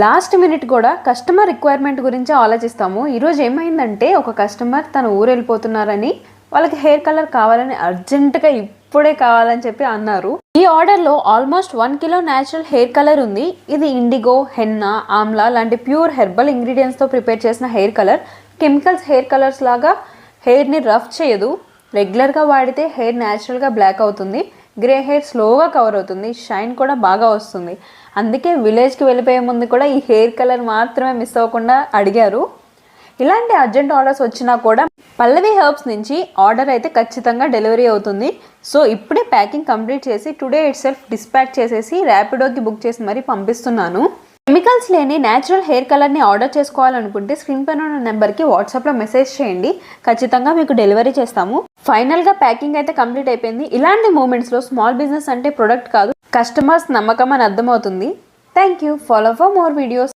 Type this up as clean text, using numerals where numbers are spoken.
Last minute కూడా customer requirement గురించి ఆలోచిస్తాము. ఈరోజు ఏమైందంటే ఒక కస్టమర్ తన ఊరు వెళ్ళిపోతున్నారని వాళ్ళకి హెయిర్ కలర్ కావాలని అర్జెంటుగా ఇప్పుడే కావాలని చెప్పి అన్నారు. ఈ ఆర్డర్లో almost 1 kilo natural hair colour ఉంది. ఇది ఇండిగో, హెన్నా, ఆమ్లా లాంటి ప్యూర్ హెర్బల్ ఇంగ్రీడియంట్స్తో ప్రిపేర్ చేసిన hair colour. Chemicals hair colours లాగా హెయిర్ని రఫ్ చేయదు. రెగ్యులర్గా వాడితే హెయిర్ న్యాచురల్గా బ్లాక్ అవుతుంది, గ్రే హెయిర్ స్లోగా కవర్ అవుతుంది, షైన్ కూడా బాగా వస్తుంది. అందుకే విలేజ్కి వెళ్ళిపోయే ముందు కూడా ఈ హెయిర్ కలర్ మాత్రమే మిస్ అవ్వకుండా అడిగారు. ఇలాంటి అర్జెంట్ ఆర్డర్స్ వచ్చినా కూడా పల్లవి హెర్బ్స్ నుంచి ఆర్డర్ అయితే ఖచ్చితంగా డెలివరీ అవుతుంది. సో ఇప్పుడే ప్యాకింగ్ కంప్లీట్ చేసి టుడే ఇట్ సెల్ఫ్ డిస్పాచ్ చేసేసి ర్యాపిడోకి బుక్ చేసి మరీ పంపిస్తున్నాను. కెమికల్స్ లేని న్యాచురల్ హెయిర్ కలర్ని ఆర్డర్ చేసుకోవాలనుకుంటే స్క్రీన్ పైన ఉన్న నెంబర్కి వాట్సాప్లో మెసేజ్ చేయండి, ఖచ్చితంగా మీకు డెలివరీ చేస్తాము. ఫైనల్గా ప్యాకింగ్ అయితే కంప్లీట్ అయిపోయింది. ఇలాంటి మూమెంట్స్లో స్మాల్ బిజినెస్ అంటే ప్రొడక్ట్ కాదు, కస్టమర్స్ నమ్మకం అని అర్థమవుతుంది. Thank you. Follow for more videos.